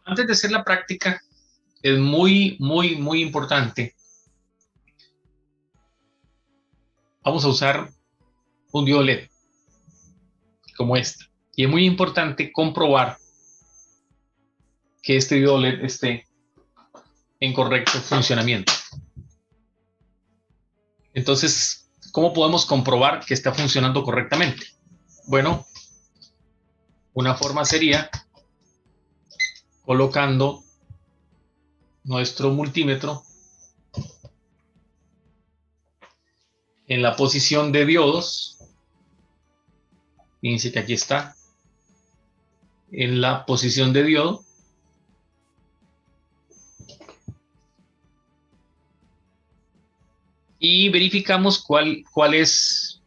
Antes de hacer la práctica, es muy importante. Vamos a usar un diodo LED como este. Y es muy importante comprobar que este diodo LED esté en correcto funcionamiento. Entonces, ¿cómo podemos comprobar que está funcionando correctamente? Bueno, una forma sería colocando nuestro multímetro en la posición de diodos. Fíjense que aquí está, en la posición de diodo. Y verificamos cuál es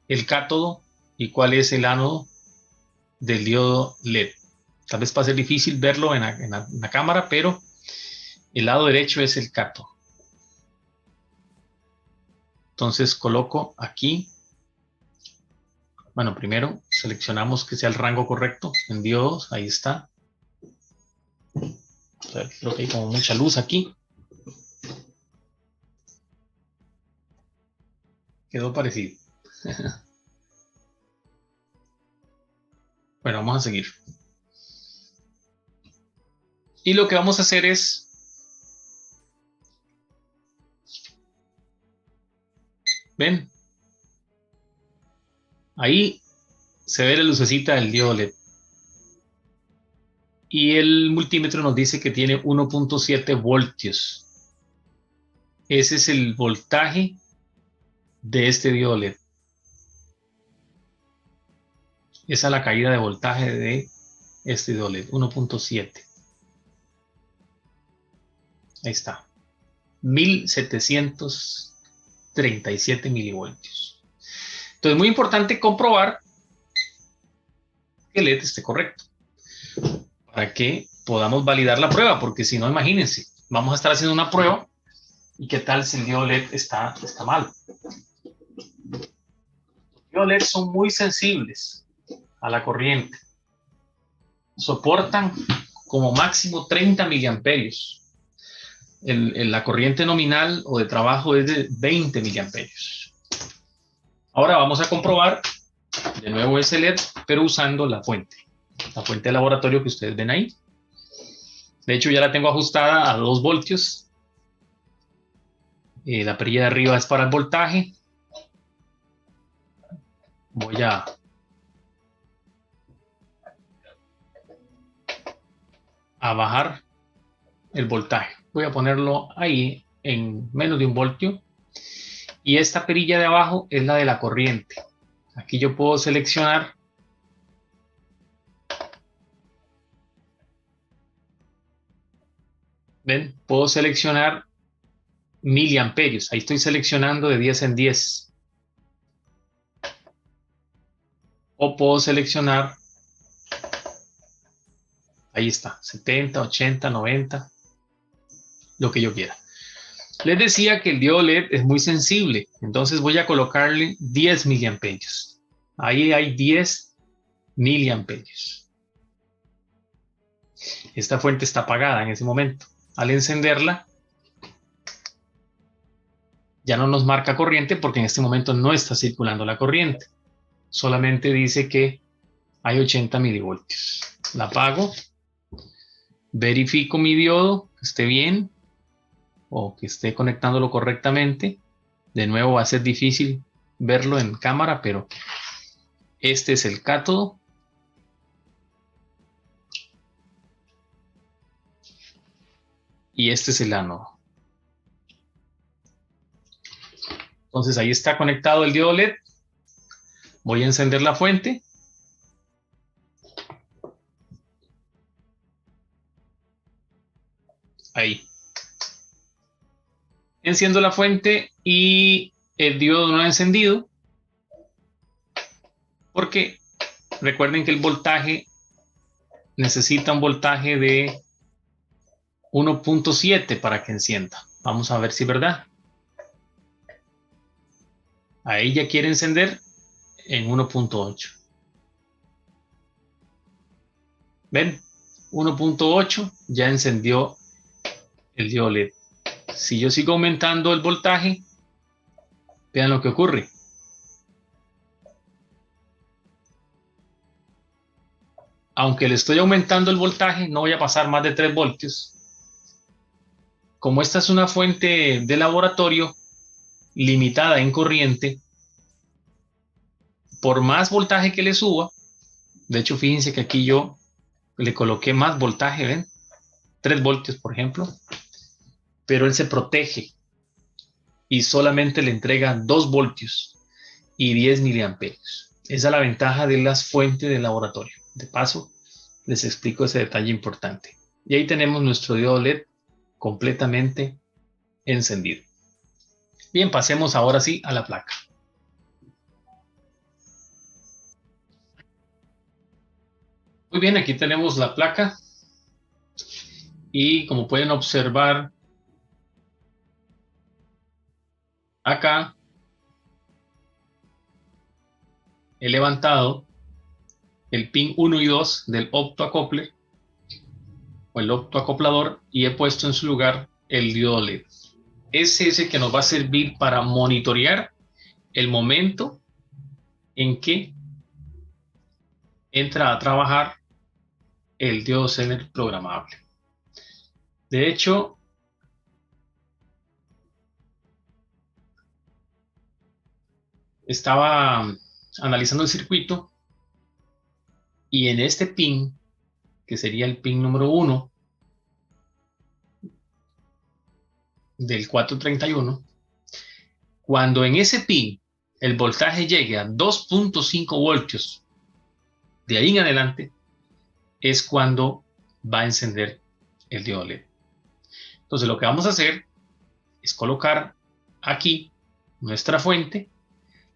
el cátodo y cuál es el ánodo del diodo LED. Tal vez va a ser difícil verlo en la cámara, pero el lado derecho es el cátodo. Entonces coloco aquí. Bueno, primero seleccionamos que sea el rango correcto en diodos. Ahí está. Creo que hay como mucha luz aquí. Quedó parecido. Bueno, vamos a seguir. Y lo que vamos a hacer es, ven, ahí se ve la lucecita del diodo LED. Y el multímetro nos dice que tiene 1.7 voltios. Ese es el voltaje de este diodo LED. Esa es la caída de voltaje de este diodo LED, 1.7. Ahí está, 1737 milivoltios. Entonces, muy importante comprobar que el LED esté correcto para que podamos validar la prueba, porque si no, imagínense, vamos a estar haciendo una prueba y qué tal si el diodo LED está mal. Los diodos LED son muy sensibles a la corriente, soportan como máximo 30 miliamperios. La corriente nominal o de trabajo es de 20 miliamperios. Ahora vamos a comprobar de nuevo ese LED, pero usando la fuente de laboratorio que ustedes ven ahí. De hecho, ya la tengo ajustada a 2 voltios. La perilla de arriba es para el voltaje. Voy a bajar el voltaje. Voy a ponerlo ahí en menos de 1 voltio. Y esta perilla de abajo es la de la corriente. Aquí yo puedo seleccionar. ¿Ven? Puedo seleccionar miliamperios. Ahí estoy seleccionando de 10 en 10. O puedo seleccionar, ahí está, 70, 80, 90, lo que yo quiera. Les decía que el diodo LED es muy sensible, entonces voy a colocarle 10 miliamperios. Ahí hay 10 miliamperios. Esta fuente está apagada en ese momento. Al encenderla, ya no nos marca corriente porque en este momento no está circulando la corriente. Solamente dice que hay 80 milivoltios. La apago, verifico mi diodo, que esté bien o que esté conectándolo correctamente. De nuevo va a ser difícil verlo en cámara, pero este es el cátodo. Y este es el ánodo. Entonces ahí está conectado el diodo LED. Voy a encender la fuente. Ahí. Enciendo la fuente y el diodo no ha encendido. Porque recuerden que el voltaje necesita un voltaje de 1.7 para que encienda. Vamos a ver si es verdad. Ahí ya quiere encender en 1.8. ¿Ven? 1.8 ya encendió el diodo LED. Si yo sigo aumentando el voltaje, vean lo que ocurre. Aunque le estoy aumentando el voltaje, no voy a pasar más de 3 voltios. Como esta es una fuente de laboratorio limitada en corriente, por más voltaje que le suba, de hecho fíjense que aquí yo le coloqué más voltaje, ¿ven? 3 voltios, por ejemplo, pero él se protege y solamente le entrega 2 voltios y 10 miliamperios. Esa es la ventaja de las fuentes de laboratorio. De paso, les explico ese detalle importante. Y ahí tenemos nuestro diodo LED completamente encendido. Bien, pasemos ahora sí a la placa. Muy bien, aquí tenemos la placa y como pueden observar acá, he levantado el pin 1 y 2 del optoacople o el optoacoplador y he puesto en su lugar el diodo LED. Es ese que nos va a servir para monitorear el momento en que entra a trabajar el diodo Zener programable. De hecho, estaba analizando el circuito y en este pin, que sería el pin número 1 del 431, cuando en ese pin el voltaje llegue a 2.5 voltios, de ahí en adelante, es cuando va a encender el diodo LED. Entonces lo que vamos a hacer es colocar aquí nuestra fuente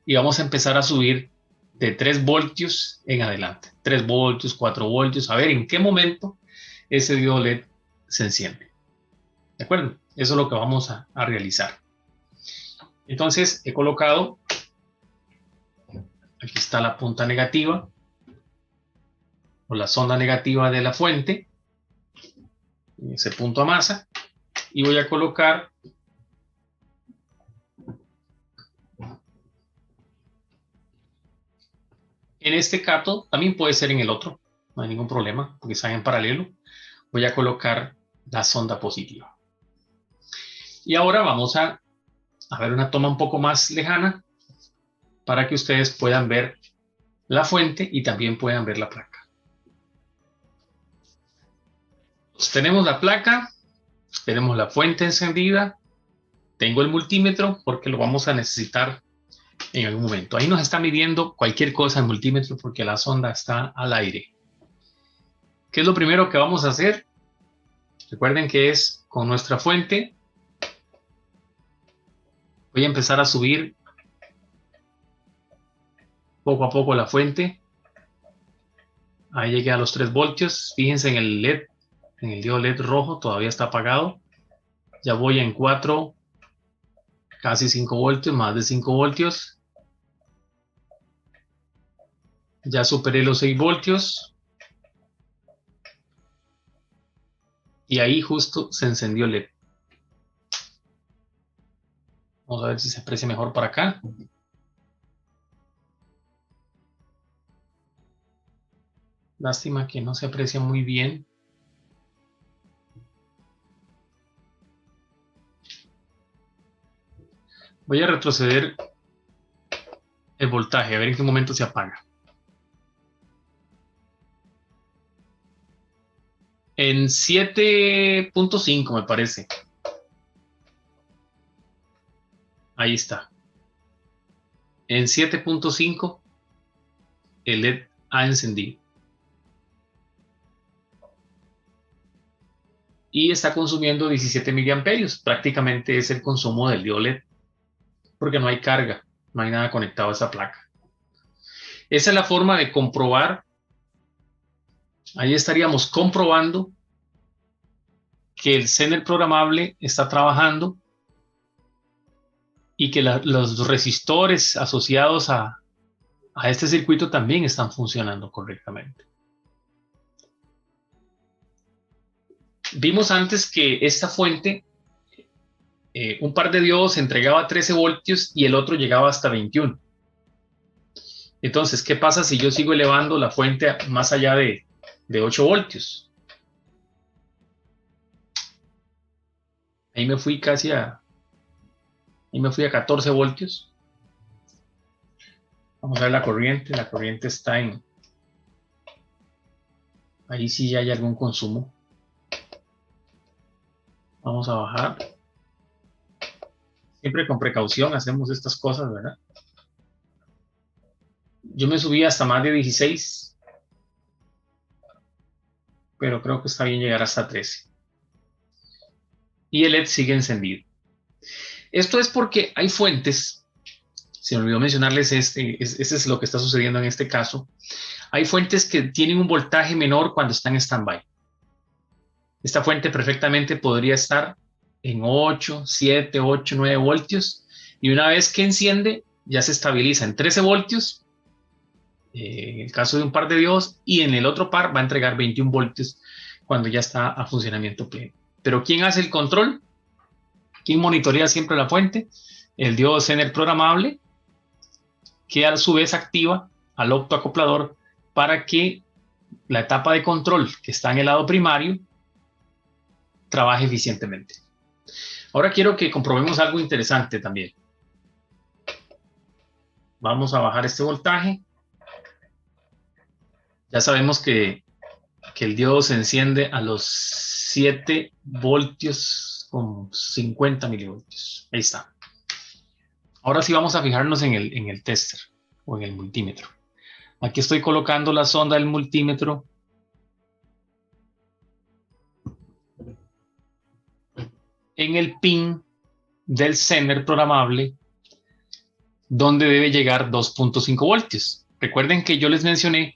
y vamos a empezar a subir de 3 voltios en adelante. 3 voltios, 4 voltios, a ver en qué momento ese diodo LED se enciende. ¿De acuerdo? Eso es lo que vamos a realizar. Entonces he colocado, aquí está la punta negativa o la sonda negativa de la fuente, ese punto a masa, y voy a colocar en este cato, también puede ser en el otro, no hay ningún problema, porque están en paralelo. Voy a colocar la sonda positiva. Y ahora vamos a ver una toma un poco más lejana para que ustedes puedan ver la fuente y también puedan ver la placa. Pues tenemos la placa, tenemos la fuente encendida, tengo el multímetro porque lo vamos a necesitar en algún momento. Ahí nos está midiendo cualquier cosa el multímetro porque la sonda está al aire. ¿Qué es lo primero que vamos a hacer? Recuerden que es con nuestra fuente. Voy a empezar a subir poco a poco la fuente. Ahí llegué a los 3 voltios. Fíjense en el LED, en el diodo LED rojo, todavía está apagado. Ya voy en 4, casi 5 voltios, más de 5 voltios. Ya superé los 6 voltios. Y ahí justo se encendió el LED. Vamos a ver si se aprecia mejor para acá. Lástima que no se aprecia muy bien. Voy a retroceder el voltaje, a ver en qué momento se apaga. En 7.5 me parece. Ahí está. En 7.5 el LED ha encendido. Y está consumiendo 17 miliamperios. Prácticamente es el consumo del diodo LED. Porque no hay carga, no hay nada conectado a esa placa. Esa es la forma de comprobar. Ahí estaríamos comprobando que el Zener programable está trabajando y que los resistores asociados a este circuito también están funcionando correctamente. Vimos antes que esta fuente, un par de diodos entregaba 13 voltios y el otro llegaba hasta 21. Entonces, ¿qué pasa si yo sigo elevando la fuente más allá de 8 voltios? Ahí me fui ahí me fui a 14 voltios. Vamos a ver la corriente. La corriente está en, ahí sí hay algún consumo. Vamos a bajar. Siempre con precaución hacemos estas cosas, ¿verdad? Yo me subí hasta más de 16, pero creo que está bien llegar hasta 13. Y el LED sigue encendido. Esto es porque hay fuentes, se me olvidó mencionarles este es lo que está sucediendo en este caso. Hay fuentes que tienen un voltaje menor cuando están en stand-by. Esta fuente perfectamente podría estar en 8, 7, 8, 9 voltios y una vez que enciende ya se estabiliza en 13 voltios en el caso de un par de diodos y en el otro par va a entregar 21 voltios cuando ya está a funcionamiento pleno. Pero ¿quién hace el control? ¿Quién monitorea siempre la fuente? El diodo Zener programable, que a su vez activa al optoacoplador para que la etapa de control que está en el lado primario trabaje eficientemente. Ahora quiero que comprobemos algo interesante también. Vamos a bajar este voltaje. Ya sabemos que el diodo se enciende a los 7 voltios con 50 milivoltios. Ahí está. Ahora sí vamos a fijarnos en el tester o en el multímetro. Aquí estoy colocando la sonda del multímetro en el pin del Zener programable donde debe llegar 2.5 voltios. Recuerden que yo les mencioné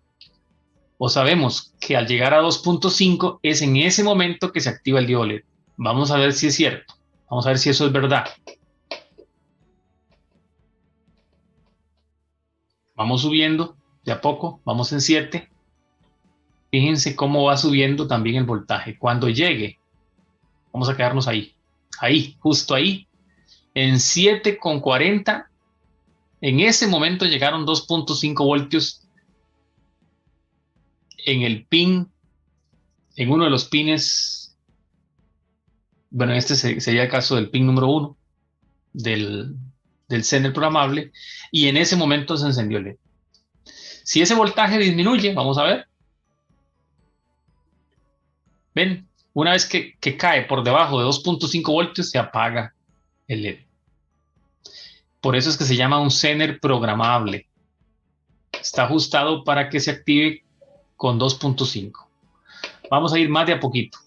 o sabemos que al llegar a 2.5 es en ese momento que se activa el diodo LED. Vamos a ver si es cierto. Vamos a ver si eso es verdad. Vamos subiendo de a poco, vamos en 7. Fíjense cómo va subiendo también el voltaje. Cuando llegue, vamos a quedarnos ahí, justo ahí, en 7,40. En ese momento llegaron 2.5 voltios en el pin, en uno de los pines. Bueno, este sería el caso del pin número 1 del Zener programable. Y en ese momento se encendió el LED. Si ese voltaje disminuye, vamos a ver. Ven, una vez que cae por debajo de 2.5 voltios, se apaga el LED. Por eso es que se llama un Zener programable. Está ajustado para que se active con 2.5. Vamos a ir más de a poquito.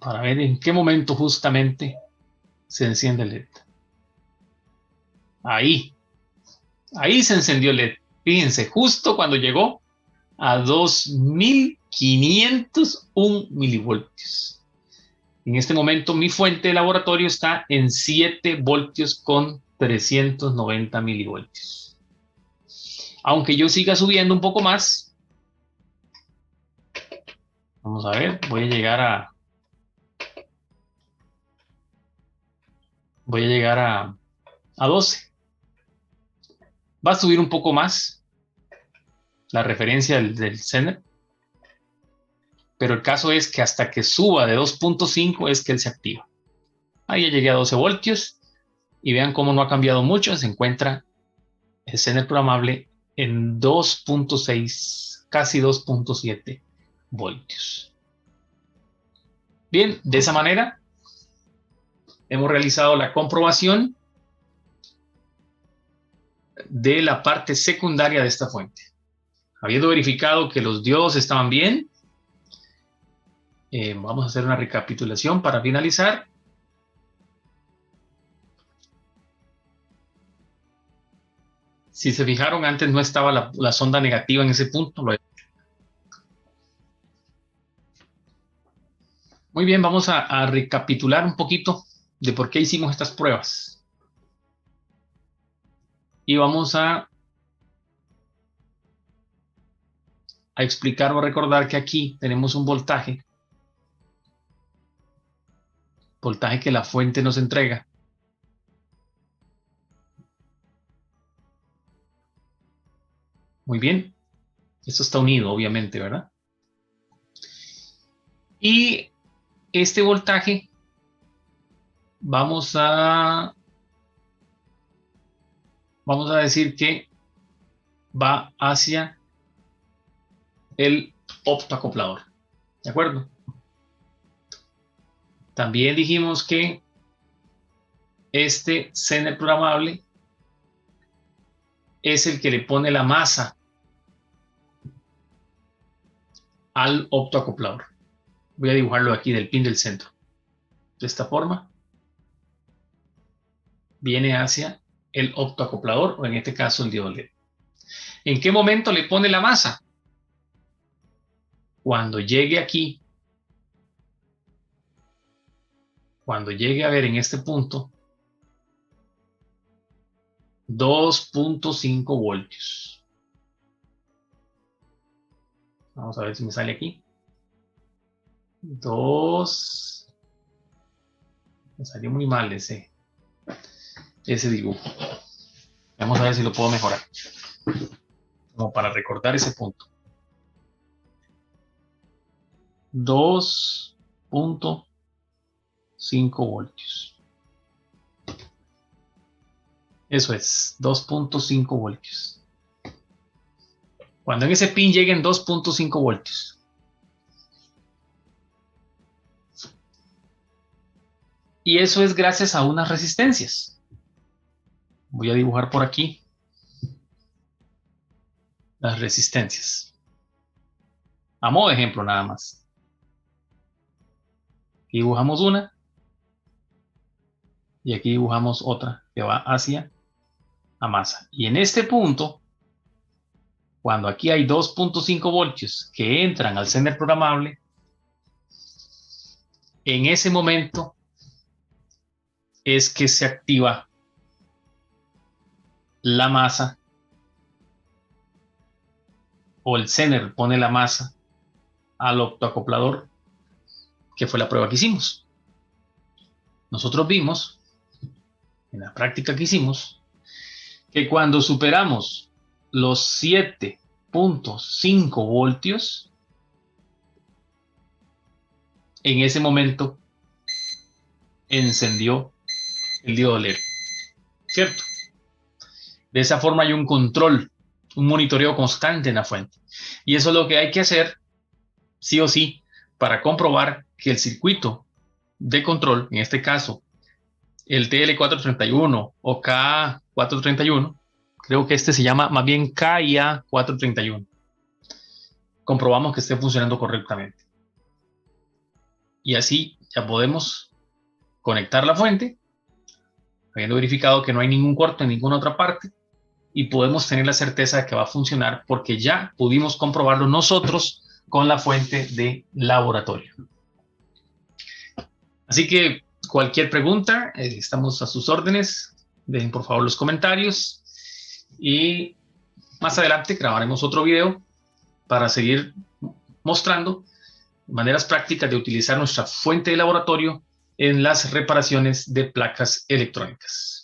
Para ver en qué momento justamente se enciende el LED. Ahí se encendió el LED. Fíjense, justo cuando llegó a 2501 milivoltios. En este momento mi fuente de laboratorio está en 7 voltios con 390 milivoltios. Aunque yo siga subiendo un poco más, vamos a ver, voy a llegar a 12. Va a subir un poco más la referencia del Zener, pero el caso es que hasta que suba de 2.5 es que él se activa. Ahí ya llegué a 12 voltios y vean cómo no ha cambiado mucho. Se encuentra el Zener programable en 2.6, casi 2.7 voltios. Bien, de esa manera hemos realizado la comprobación de la parte secundaria de esta fuente. Habiendo verificado que los diodos estaban bien, vamos a hacer una recapitulación para finalizar. Si se fijaron, antes no estaba la sonda negativa en ese punto. Muy bien, vamos a recapitular un poquito de por qué hicimos estas pruebas. Y vamos a a explicar o a recordar que aquí tenemos un voltaje que la fuente nos entrega. Muy bien. Esto está unido, obviamente, ¿verdad? Y este voltaje vamos a decir que va hacia el optoacoplador. ¿De acuerdo? También dijimos que este Zener programable es el que le pone la masa al optoacoplador. Voy a dibujarlo aquí del pin del centro. De esta forma. Viene hacia el optoacoplador, o en este caso el diodo LED. ¿En qué momento le pone la masa? Cuando llegue aquí, cuando llegue a ver en este punto 2.5 voltios. Vamos a ver si me sale aquí. 2. Me salió muy mal ese dibujo. Vamos a ver si lo puedo mejorar. Como para recordar ese punto. 2.5 voltios. Eso es, 2.5 voltios. Cuando en ese pin lleguen 2.5 voltios. Y eso es gracias a unas resistencias. Voy a dibujar por aquí las resistencias. A modo de ejemplo nada más. Aquí dibujamos una. Y aquí dibujamos otra que va hacia la masa. Y en este punto, cuando aquí hay 2.5 voltios que entran al Zener programable, en ese momento es que se activa la masa, o el Zener pone la masa al optoacoplador, que fue la prueba que hicimos. Nosotros vimos, en la práctica que hicimos, que cuando superamos los 7.5 voltios, en ese momento encendió el diodo LED, ¿cierto? De esa forma hay un control, un monitoreo constante en la fuente. Y eso es lo que hay que hacer, sí o sí, para comprobar que el circuito de control, en este caso, el TL431 o KA431, creo que este se llama más bien KIA431, comprobamos que esté funcionando correctamente. Y así ya podemos conectar la fuente, habiendo verificado que no hay ningún corte en ninguna otra parte, y podemos tener la certeza de que va a funcionar porque ya pudimos comprobarlo nosotros con la fuente de laboratorio. Así que cualquier pregunta, estamos a sus órdenes. Dejen por favor los comentarios y más adelante grabaremos otro video para seguir mostrando maneras prácticas de utilizar nuestra fuente de laboratorio en las reparaciones de placas electrónicas.